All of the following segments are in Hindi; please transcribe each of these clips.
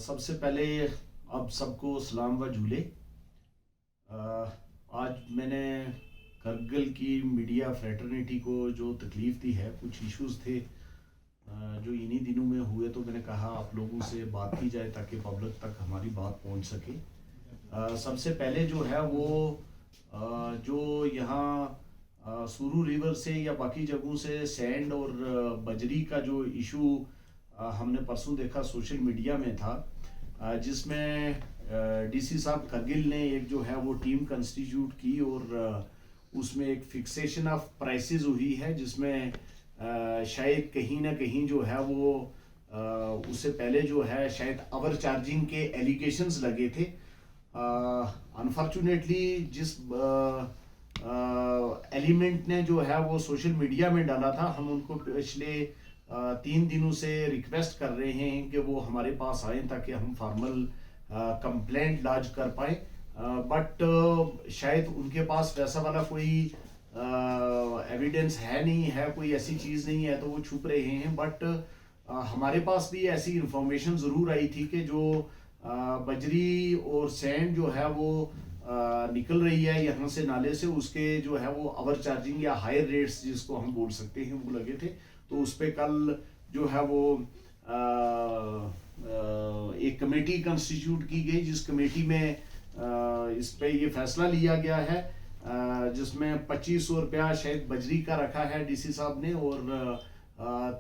सबसे पहले अब सबको सलाम व झूले। आज मैंने करगिल की मीडिया फ्रेटर्निटी को जो तकलीफ़ दी है, कुछ इश्यूज थे जो इन्हीं दिनों में हुए, तो मैंने कहा आप लोगों से बात की जाए ताकि पब्लिक तक हमारी बात पहुंच सके। सबसे पहले जो है वो जो यहाँ सुरू रिवर से या बाकी जगहों से सैंड और बजरी का जो इशू हमने परसों देखा सोशल मीडिया में था, जिसमें डीसी साहब करगिल ने एक जो है वो टीम कंस्टिट्यूट की और उसमें एक फिक्सेशन ऑफ प्राइसेस हुई है, जिसमें शायद कहीं ना कहीं जो है वो उससे पहले जो है शायद ओवर चार्जिंग के एलिगेशंस लगे थे। अनफॉर्चुनेटली जिस एलिमेंट ने जो है वो सोशल मीडिया में डाला था, हम उनको पिछले 3 दिनों से रिक्वेस्ट कर रहे हैं कि वो हमारे पास आए ताकि हम फॉर्मल कंप्लेंट लॉन्च कर पाए, बट शायद उनके पास वैसा वाला कोई एविडेंस है नहीं है, कोई ऐसी चीज़ नहीं है, तो वो छुप रहे हैं। बट हमारे पास भी ऐसी इंफॉर्मेशन ज़रूर आई थी कि जो बजरी और सैंड जो है वो निकल रही है यहाँ से नाले से, उसके जो है वो ओवर चार्जिंग या हायर रेट्स जिसको हम बोल सकते हैं वो लगे थे। तो उस पर कल जो है वो एक कमेटी कंस्टिट्यूट की गई, जिस कमेटी में इस पे ये फैसला लिया गया है, जिसमें 2500 रुपया शायद बजरी का रखा है डीसी साहब ने और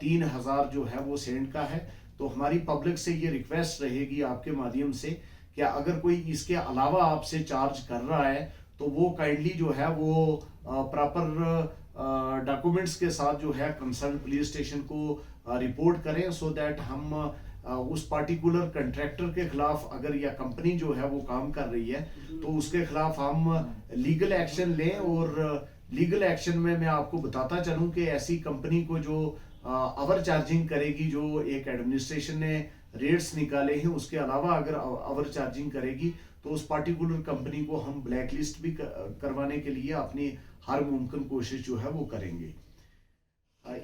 3000 जो है वो सेंड का है। तो हमारी पब्लिक से ये रिक्वेस्ट रहेगी आपके माध्यम से कि अगर कोई इसके अलावा आपसे चार्ज कर रहा है तो वो काइंडली जो है वो प्रॉपर डॉक्यूमेंट्स के साथ जो है कंसर्न पुलिस स्टेशन को रिपोर्ट करें, सो दैट हम उस पार्टिकुलर कंट्रैक्टर के खिलाफ, अगर या कंपनी जो है वो काम कर रही है तो उसके खिलाफ हम लीगल एक्शन लें। और लीगल एक्शन में मैं आपको बताता चलूं कि ऐसी कंपनी को जो ओवर चार्जिंग करेगी, जो एक एडमिनिस्ट्रेशन ने रेट्स निकाले हैं उसके अलावा अगर ओवर चार्जिंग करेगी, तो उस पार्टिकुलर कंपनी को हम ब्लैक लिस्ट भी करवाने के लिए अपनी हर मुमकिन कोशिश जो है वो करेंगे।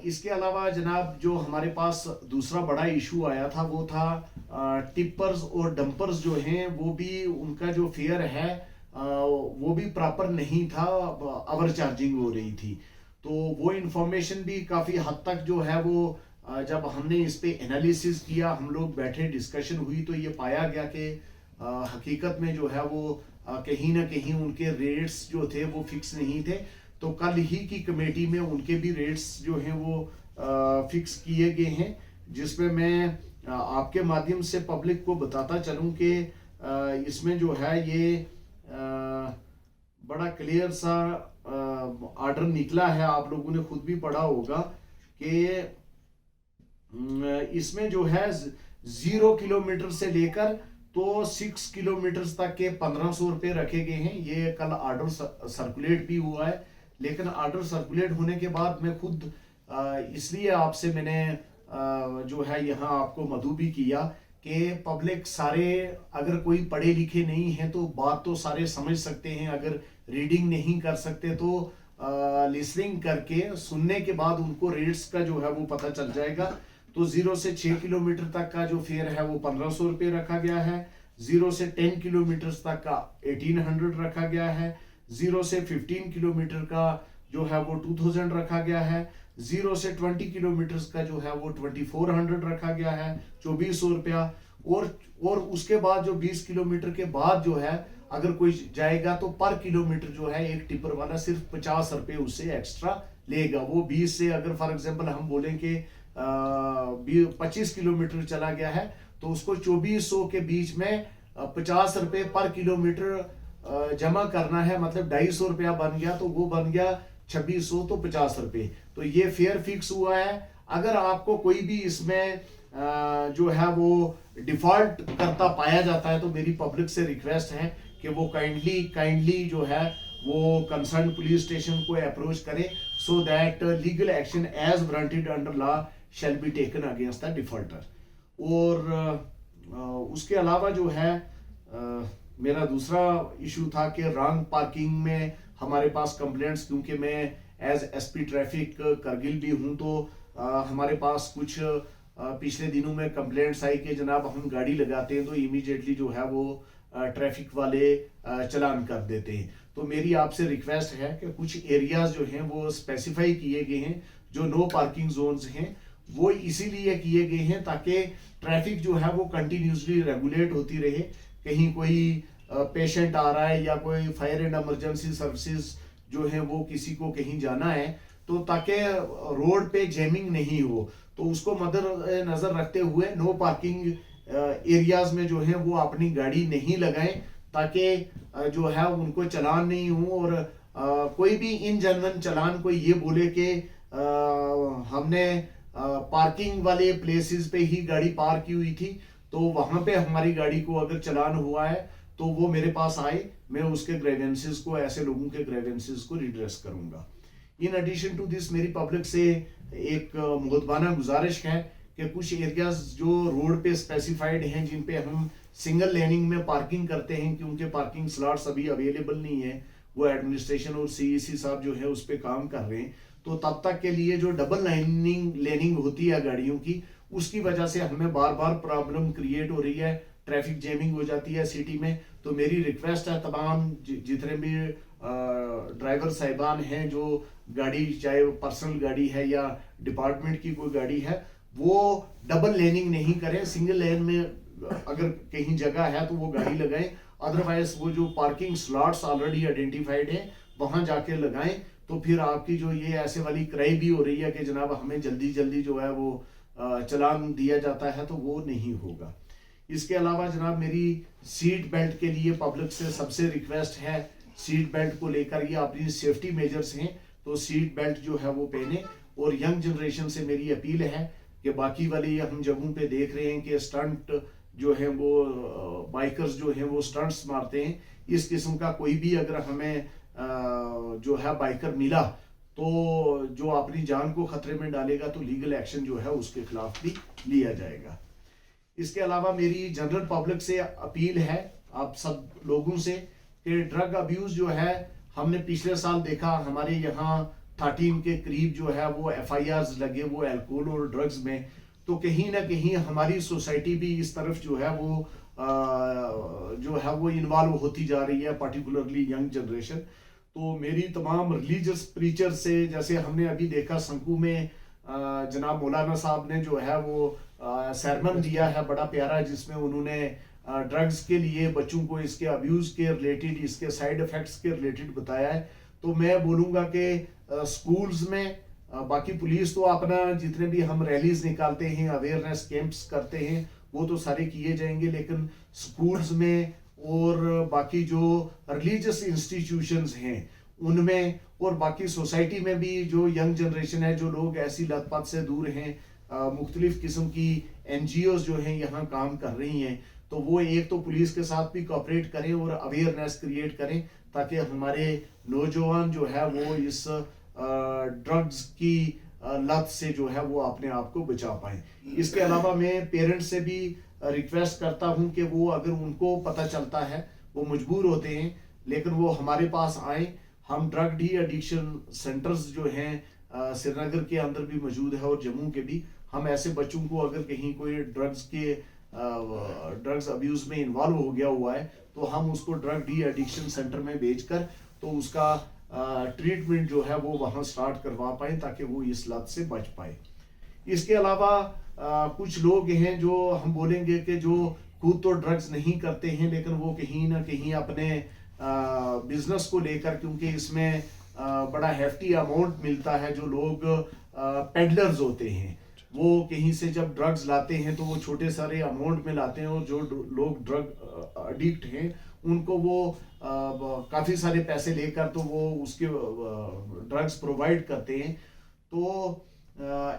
इसके अलावा जनाब जो हमारे पास दूसरा बड़ा इशू आया था वो था टिपर्स और डंपर्स जो हैं वो भी, उनका जो फेयर है वो भी प्रॉपर नहीं था, ओवर चार्जिंग हो रही थी। तो वो इंफॉर्मेशन भी काफ़ी हद तक जो है वो जब हमने इस पे एनालिसिस किया, हम लोग बैठे, डिस्कशन हुई, तो ये पाया गया कि हकीकत में जो है वो कहीं ना कहीं उनके रेट्स जो थे वो फिक्स नहीं थे। तो कल ही की कमेटी में उनके भी रेट्स जो हैं वो फिक्स किए गए हैं, जिसमें मैं आपके माध्यम से पब्लिक को बताता चलूं कि इसमें जो है ये बड़ा क्लियर सा ऑर्डर निकला है, आप लोगों ने खुद भी पढ़ा होगा कि इसमें जो है 0 किलोमीटर से लेकर तो 6 किलोमीटर तक के 1500 रुपये रखे गए हैं। ये कल ऑर्डर सर्कुलेट भी हुआ है, लेकिन ऑर्डर सर्कुलेट होने के बाद मैं खुद इसलिए आपसे मैंने जो है यहाँ आपको मधु भी किया कि पब्लिक सारे, अगर कोई पढ़े लिखे नहीं है तो बात तो सारे समझ सकते हैं, अगर रीडिंग नहीं कर सकते तो लिसनिंग करके सुनने के बाद उनको रेट्स का जो है वो पता चल जाएगा। तो 0 से 6 किलोमीटर तक का जो फेयर है वो 1500 रुपये रखा गया है, 0 से 10 किलोमीटर तक का 1800 रखा गया है, 0 से 15 किलोमीटर का जो है वो 2000 रखा गया है, 0 से 20 किलोमीटर का जो है वो 2400 रखा गया है, 2400 रुपया। और उसके बाद जो 20 किलोमीटर के बाद जो है अगर कोई जाएगा तो पर किलोमीटर जो है एक टिपर वाला सिर्फ 50 रुपये उससे एक्स्ट्रा लेगा। वो 20 से अगर फॉर एग्जांपल हम बोलें कि 25 किलोमीटर चला गया है तो उसको 2400 के बीच में 50 रुपये पर किलोमीटर जमा करना है, मतलब 250 रुपया बन गया, तो वो बन गया 2600, तो 50 रुपये। तो ये फेयर फिक्स हुआ है। अगर आपको कोई भी इसमें जो है वो डिफॉल्ट करता पाया जाता है तो मेरी पब्लिक से रिक्वेस्ट है कि वो काइंडली जो है वो कंसर्न पुलिस स्टेशन को अप्रोच करे, so that legal action as warranted under law shall be taken against the defaulter. और उसके अलावा जो है मेरा दूसरा इशू था कि रॉन्ग पार्किंग में हमारे पास कंप्लेंट्स, क्योंकि मैं एज एसपी ट्रैफिक करगिल भी हूं तो हमारे पास कुछ पिछले दिनों में कंप्लेंट्स आई कि जनाब हम गाड़ी लगाते हैं तो इमीडिएटली जो है वो ट्रैफिक वाले चलान कर देते हैं। तो मेरी आपसे रिक्वेस्ट है कि कुछ एरियाज जो हैं वो स्पेसिफाई किए गए हैं, जो नो पार्किंग जोन्स हैं वो इसीलिए किए गए हैं ताकि ट्रैफिक जो है वो कंटिन्यूसली रेगुलेट होती रहे। कहीं कोई पेशेंट आ रहा है या कोई फायर एंड इमरजेंसी सर्विसेज जो है वो किसी को कहीं जाना है तो ताकि रोड पे जैमिंग नहीं हो, तो उसको मद्देनजर रखते हुए नो पार्किंग एरियाज में जो है वो अपनी गाड़ी नहीं लगाएं ताकि जो है उनको चलान नहीं हो। और कोई भी इन जनवन चलान कोई ये बोले कि हमने पार्किंग वाले प्लेसेस पे ही गाड़ी पार्क की हुई थी तो वहां पे हमारी गाड़ी को अगर चलान हुआ है तो वो मेरे पास आए, मैं उसके ग्रेवेंसेस को, ऐसे लोगों के ग्रेवेंसेस को रिड्रेस करूंगा। इन एडिशन टू दिस मेरी पब्लिक से एक मुहब्बाना गुजारिश है कि कुछ एरियाज जो रोड पे स्पेसिफाइड हैं जिन पे हम सिंगल लेनिंग में पार्किंग करते हैं, क्योंकि पार्किंग स्लॉट्स अभी अवेलेबल नहीं है, वो एडमिनिस्ट्रेशन और सीईसी साहब जो है उस पर काम कर रहे हैं, तो तब तक के लिए जो डबल लेनिंग होती है गाड़ियों की, उसकी वजह से हमें बार बार प्रॉब्लम क्रिएट हो रही है, ट्रैफिक जैमिंग हो जाती है सिटी में। तो मेरी रिक्वेस्ट है तमाम जितने भी ड्राइवर साहिबान हैं जो गाड़ी, चाहे पर्सनल गाड़ी है या डिपार्टमेंट की कोई गाड़ी है, वो डबल लेनिंग नहीं करें, सिंगल लेन में अगर कहीं जगह है तो वो गाड़ी लगाएं, अदरवाइज वो जो पार्किंग स्लॉट्स ऑलरेडी आइडेंटिफाइड है वहां जाके लगाएं। तो फिर आपकी जो ये ऐसे वाली क्राई भी हो रही है कि जनाब हमें जल्दी जल्दी जो है वो चलान दिया जाता है, तो वो नहीं होगा। इसके अलावा जनाब मेरी सीट बेल्ट के लिए पब्लिक से सबसे रिक्वेस्ट है, सीट बेल्ट को लेकर ये अपनी सेफ्टी मेजर्स हैं तो सीट बेल्ट जो है वो पहने। और यंग जनरेशन से मेरी अपील है कि बाकी वाली हम जगहों पे देख रहे हैं कि स्टंट जो है वो बाइकर्स जो है वो स्टंट्स मारते हैं, इस किस्म का कोई भी अगर हमें जो है बाइकर मिला तो जो अपनी जान को खतरे में डालेगा तो लीगल एक्शन जो है उसके खिलाफ भी लिया जाएगा। इसके अलावा मेरी जनरल पब्लिक से अपील है आप सब लोगों से कि ड्रग अब्यूज जो है हमने पिछले साल देखा, हमारे यहाँ 13 के करीब जो है वो FIRs लगे वो अल्कोहल और ड्रग्स में। तो कहीं ना कहीं हमारी सोसाइटी भी इस तरफ जो है वो इन्वॉल्व होती जा रही है, पर्टिकुलरली यंग जनरेशन। तो मेरी तमाम रिलीजियस प्रीचर से, जैसे हमने अभी देखा संकू में जनाब मौलाना साहब ने जो है वो सरमन दिया है बड़ा प्यारा, जिसमें उन्होंने ड्रग्स के लिए बच्चों को इसके अब्यूज के रिलेटेड, इसके साइड इफेक्ट्स के रिलेटेड बताया है। तो मैं बोलूँगा कि स्कूल्स में, बाकी पुलिस तो अपना जितने भी हम रैलीज निकालते हैं, अवेयरनेस कैंप्स करते हैं, वो तो सारे किए जाएंगे, लेकिन स्कूल्स में और बाकी जो रिलीजियस इंस्टीट्यूशंस हैं उनमें और बाकी सोसाइटी में भी जो यंग जनरेशन है, जो लोग ऐसी लत पत से दूर हैं, मुख्तलिफ किस्म की NGOs जो हैं यहाँ काम कर रही हैं, तो वो एक तो पुलिस के साथ भी कोऑपरेट करें और अवेयरनेस क्रिएट करें ताकि हमारे नौजवान जो है वो इस ड्रग्स की लत से जो है वो अपने आप को बचा पाए। इसके अलावा मैं पेरेंट्स से भी रिक्वेस्ट करता हूं कि वो अगर उनको पता चलता है, वो मजबूर होते हैं लेकिन वो हमारे पास आए। हम ड्रग डी एडिक्शन सेंटर्स जो हैं श्रीनगर के अंदर भी मौजूद है और जम्मू के भी। हम ऐसे बच्चों को अगर कहीं कोई ड्रग्स अब्यूज में इन्वॉल्व हो गया हुआ है तो हम उसको ड्रग डी एडिक्शन सेंटर में भेजकर तो उसका ट्रीटमेंट जो है वो वहाँ स्टार्ट करवा पाए ताकि वो इस लत से बच पाए। इसके अलावा कुछ लोग हैं जो हम बोलेंगे कि जो खुद तो ड्रग्स नहीं करते हैं लेकिन वो कहीं ना कहीं अपने बिजनेस को लेकर, क्योंकि इसमें बड़ा हेफ्टी अमाउंट मिलता है, जो लोग पेडलर्स होते हैं वो कहीं से जब ड्रग्स लाते हैं तो वो छोटे सारे अमाउंट में लाते हैं और जो लोग ड्रग एडिक्ट हैं उनको वो काफ़ी सारे पैसे लेकर तो वो उसके ड्रग्स प्रोवाइड करते हैं। तो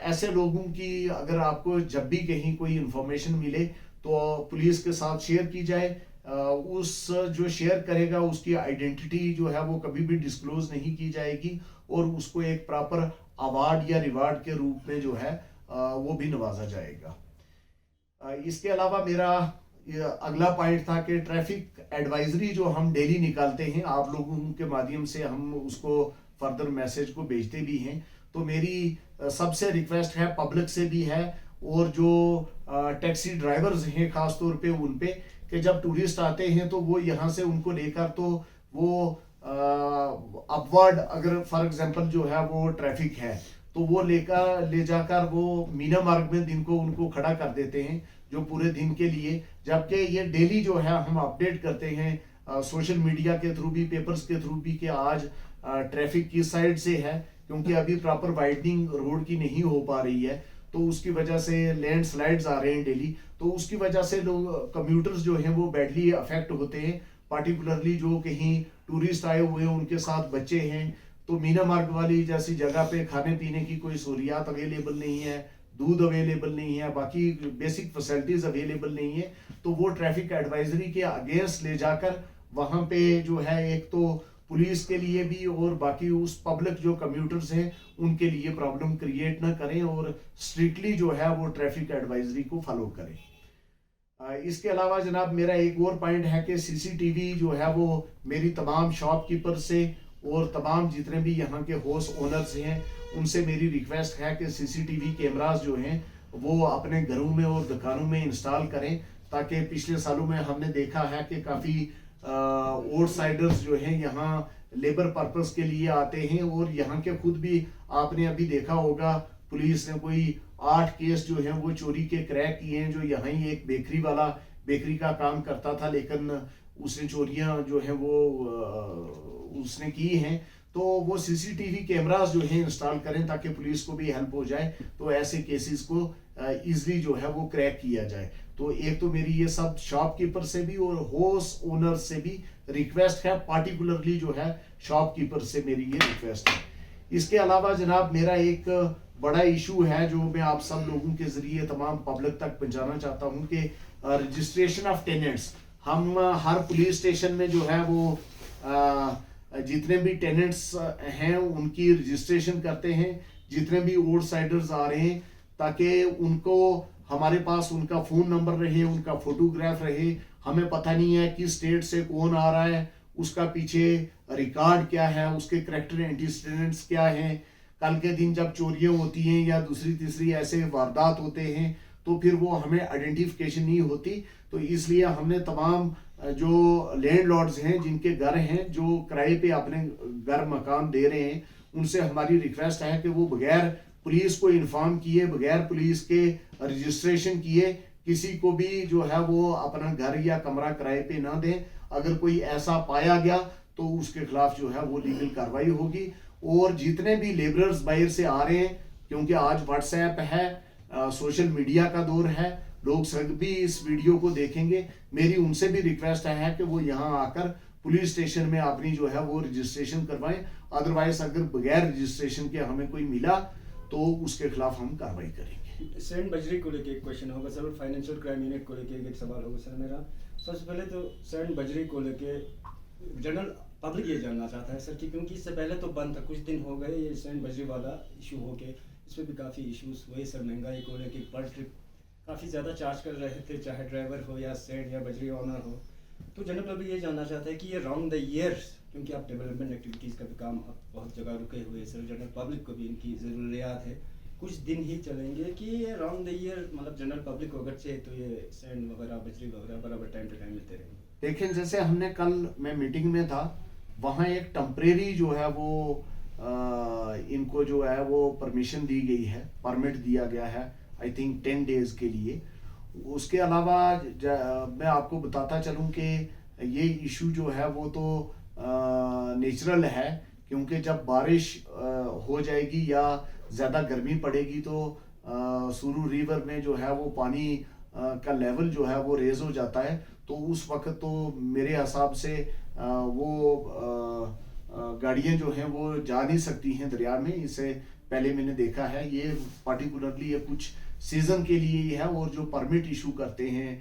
ऐसे लोगों की अगर आपको जब भी कहीं कोई इंफॉर्मेशन मिले तो पुलिस के साथ शेयर की जाए। उस जो शेयर करेगा उसकी आइडेंटिटी जो है वो कभी भी डिस्क्लोज नहीं की जाएगी और उसको एक प्रॉपर अवार्ड या रिवार्ड के रूप में जो है वो भी नवाजा जाएगा। इसके अलावा मेरा अगला पॉइंट था कि ट्रैफिक एडवाइजरी जो हम डेली निकालते हैं, आप लोगों के माध्यम से हम उसको फर्दर मैसेज को भेजते भी हैं। तो मेरी सबसे रिक्वेस्ट है, पब्लिक से भी है और जो टैक्सी ड्राइवर्स हैं खास तौर पे उन पे, कि जब टूरिस्ट आते हैं तो वो यहाँ से उनको लेकर तो वो अपवर्ड, अगर फॉर एग्जांपल जो है वो ट्रैफिक है तो वो ले जाकर वो मीना मार्ग में दिन को उनको खड़ा कर देते हैं जो पूरे दिन के लिए, जबकि ये डेली जो है हम अपडेट करते हैं सोशल मीडिया के थ्रू भी, पेपर्स के थ्रू भी, कि आज ट्रैफिक किस साइड से है, क्योंकि अभी प्रॉपर वाइडनिंग रोड की नहीं हो पा रही है तो उसकी वजह से लैंडस्लाइड्स आ रहे हैं डेली, तो उसकी वजह से लोग कम्यूटर्स जो हैं वो बैडली अफेक्ट होते हैं, पार्टिकुलरली जो कहीं टूरिस्ट आए हुए हैं उनके साथ बच्चे हैं, तो मीना मार्ग वाली जैसी जगह पे खाने पीने की कोई सहूलियात अवेलेबल नहीं है, दूध अवेलेबल नहीं है, बाकी बेसिक फैसिलिटीज अवेलेबल नहीं है, तो वो ट्रैफिक एडवाइजरी के अगेंस्ट ले जाकर वहां पे जो है एक तो पुलिस के लिए भी और बाकी उस पब्लिक जो कम्यूटर्स हैं उनके लिए प्रॉब्लम क्रिएट ना करें और स्ट्रिक्टली जो है वो ट्रैफिक एडवाइजरी को फॉलो करें। इसके अलावा जनाब मेरा एक और पॉइंट है कि सीसीटीवी जो है वो मेरी तमाम शॉपकीपर से और तमाम जितने भी यहाँ के हाउस ओनर्स हैं उनसे मेरी रिक्वेस्ट है कि सीसीटीवी कैमरास जो हैं वो अपने घरों में और दुकानों में इंस्टॉल करें, ताकि पिछले सालों में हमने देखा है कि काफ़ी आउटसाइडर्स जो हैं यहाँ लेबर पर्पस के लिए आते हैं, और यहाँ के खुद भी आपने अभी देखा होगा पुलिस ने कोई 8 केस जो हैं वो चोरी के क्रैक किए हैं, जो यहाँ ही एक बेकरी वाला बेकरी का काम करता था लेकिन उसने चोरियां जो है वो उसने की हैं, तो वो सीसीटीवी कैमरास जो है इंस्टॉल करें ताकि पुलिस को भी हेल्प हो जाए, तो ऐसे केसेस को इजीली जो है वो क्रैक किया जाए। तो एक तो मेरी ये सब शॉपकीपर से भी और हाउस ओनर से भी रिक्वेस्ट है, पार्टिकुलरली जो है शॉपकीपर से मेरी ये रिक्वेस्ट है। इसके अलावा जनाब मेरा एक बड़ा इशू है जो मैं आप सब लोगों के जरिए तमाम पब्लिक तक पहुंचाना चाहता हूं कि रजिस्ट्रेशन ऑफ टेनेंट्स, हम हर पुलिस स्टेशन में जो है वो जितने भी टेनेंट्स हैं उनकी रजिस्ट्रेशन करते हैं, जितने भी आउटसाइडर्स आ रहे हैं, ताकि उनको हमारे पास उनका फोन नंबर रहे, उनका फोटोग्राफ रहे, हमें पता नहीं है कि स्टेट से कौन आ रहा है, उसका पीछे रिकॉर्ड क्या है, उसके करेक्टर एंटीसीडेंट्स क्या हैं, कल के दिन जब चोरियां होती हैं या दूसरी तीसरी ऐसे वारदात होते हैं तो फिर वो हमें आइडेंटिफिकेशन नहीं होती। तो इसलिए हमने तमाम जो लैंडलॉर्ड्स हैं जिनके घर हैं जो किराए पे अपने घर मकान दे रहे हैं, उनसे हमारी रिक्वेस्ट है कि वो बगैर पुलिस को इन्फॉर्म किए, बगैर पुलिस के रजिस्ट्रेशन किए किसी को भी जो है वो अपना घर या कमरा किराए पे ना दें। अगर कोई ऐसा पाया गया तो उसके खिलाफ जो है वो लीगल कार्रवाई होगी। और जितने भी लेबरर्स बाहर से आ रहे हैं, क्योंकि आज व्हाट्सएप है, सोशल मीडिया का दौर है, लोग सब भी इस वीडियो को देखेंगे, मेरी उनसे भी रिक्वेस्ट है कि वो यहाँ आकर पुलिस स्टेशन में अपनी जो है वो रजिस्ट्रेशन करवाएं। अदरवाइज अगर बगैर रजिस्ट्रेशन के हमें कोई मिला तो उसके खिलाफ हम कार्रवाई करेंगे। सैंड बजरी को लेके एक क्वेश्चन होगा सर, फाइनेंशियल क्राइम यूनिट को लेके एक सवाल होगा सर मेरा। सबसे पहले तो सैंड बजरी को लेके जनरल पब्लिक ये जानना चाहता है सर कि क्योंकि इससे पहले तो बंद था, कुछ दिन हो गए ये सैंड बजरी वाला इशू हो के, इसमें भी काफ़ी इश्यूज हुए सर, महंगाई को लेके पर ट्रिप काफ़ी ज़्यादा चार्ज कर रहे थे, चाहे ड्राइवर हो या सैंड या बजरी ऑनर हो। तो जनरल पब्लिक ये जानना चाहता है कि ये राउंड द ईयर, क्योंकि आप डेवलपमेंट एक्टिविटीज़ का भी काम अब बहुत जगह रुके हुए सर, जनरल पब्लिक को भी इनकी ज़रूरियात है, कुछ दिन ही चलेंगे कि ये राउंड द ईयर, मतलब जनरल पब्लिक को अगर चाहिए तो ये सैंड वगैरह बजरी वगैरह बराबर टाइम टू टाइम मिलते रहेंगे। देखें, जैसे हमने कल मैं मीटिंग में था, वहाँ एक टेम्परेरी जो है वो इनको जो है वो परमिशन दी गई है, परमिट दिया गया है आई थिंक 10 डेज के लिए। उसके अलावा मैं आपको बताता चलूँ कि ये इशू जो है वो तो नेचुरल है, क्योंकि जब बारिश हो जाएगी या ज़्यादा गर्मी पड़ेगी तो सुरू रिवर में जो है वो पानी का लेवल जो है वो रेज हो जाता है, तो उस वक्त तो मेरे हिसाब से वो गाड़ियाँ जो हैं वो जा नहीं सकती हैं दरिया में। इससे पहले मैंने देखा है, ये पार्टिकुलरली ये कुछ सीजन के लिए ही है, और जो परमिट इशू करते हैं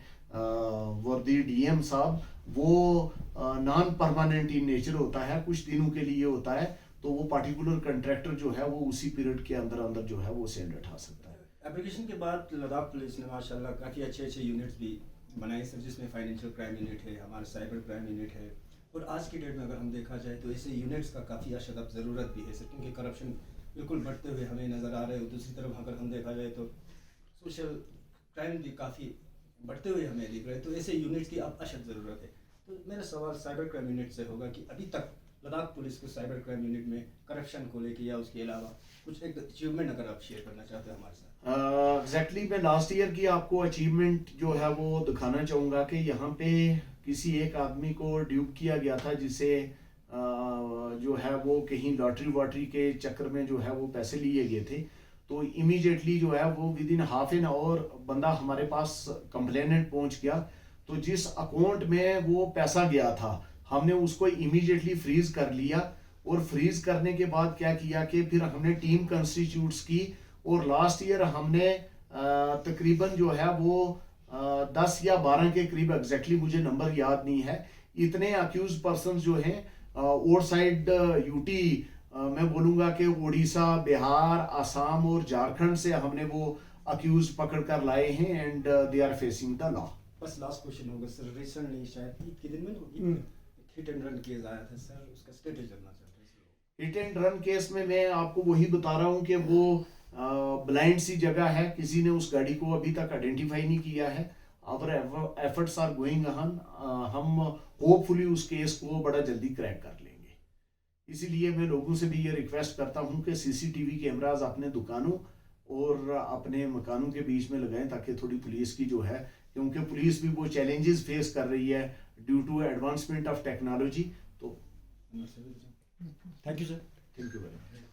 वर्दी डीएम साहब, वो नॉन परमानेंट इन नेचर होता है, कुछ दिनों के लिए होता है, तो वो पार्टिकुलर कंट्रैक्टर जो है वो उसी पीरियड के अंदर अंदर जो है वो सैंड उठा सकता है। एप्लीकेशन के बाद लद्दाख पुलिस ने माशाल्लाह काफ़ी अच्छे अच्छे यूनिट्स भी बनाए सर, जिसमें फाइनेंशियल क्राइम यूनिट है, हमारा साइबर क्राइम यूनिट है, और आज की डेट में अगर हम देखा जाए तो ऐसे यूनिट्स का काफ़ी अशद अब ज़रूरत भी है सर, क्योंकि करप्शन बिल्कुल बढ़ते हुए हमें नज़र आ रहे हो। दूसरी तरफ अगर हम देखा जाए तो कुछ क्राइम भी काफ़ी बढ़ते हुए हमें दिख रहे हैं, तो ऐसे यूनिट्स की अब अशद ज़रूरत है। तो मेरा सवाल साइबर क्राइम यूनिट से होगा कि अभी तक लद्दाख पुलिस को साइबर क्राइम यूनिट में करप्शन को लेके या उसके अलावा कुछ एक अचीवमेंट अगर आप शेयर करना चाहते हैं हमारे साथ। एग्जैक्टली मैं लास्ट ईयर की आपको अचीवमेंट जो है वो दिखाना चाहूँगा कि यहाँ पे किसी एक आदमी को ड्यूप किया गया था, जिसे जो है वो कहीं लॉटरी वॉटरी के चक्कर में जो है वो पैसे लिए गए थे। तो इमीडिएटली जो है वो with in half an hour बंदा हमारे पास कंप्लेनेंट पहुंच गया। तो जिस अकाउंट में वो पैसा गया था हमने उसको इमीडिएटली फ्रीज कर लिया, और फ्रीज करने के बाद क्या किया कि फिर हमने टीम कंस्टिट्यूट्स की, और लास्ट ईयर हमने तकरीबन जो है वो 10 या 12 के करीब, एग्जैक्टली मुझे नंबर याद नहीं है, इतने अक्यूज पर्सन जो हैं और साइड यूटी, मैं बोलूँगा कि उड़ीसा, बिहार, आसाम और झारखंड से हमने वो अक्यूज पकड़ कर लाए हैं, and they are facing the law. बस लास्ट क्वेश्चन होगा सर, रिसेंटली शायद ईद के दिन में हिट एंड रन केस आया था सर, उसका स्टेटस जानना चाहते हैं। हिट एंड रन केस में मैं आपको वही बता रहा हूँ कि वो ब्लाइंड सी जगह है, किसी ने उस गाड़ी को अभी तक आइडेंटिफाई नहीं किया है। Our efforts are going on, हम होपफुली उस केस को बड़ा जल्दी क्रैक कर लेंगे। इसीलिए मैं लोगों से भी ये रिक्वेस्ट करता हूँ कि सीसीटीवी कैमराज अपने दुकानों और अपने मकानों के बीच में लगाएं, ताकि थोड़ी पुलिस की जो है, क्योंकि पुलिस भी वो चैलेंजेस फेस कर रही है due to advancement of technology. तो thank you sir. Thank you very much.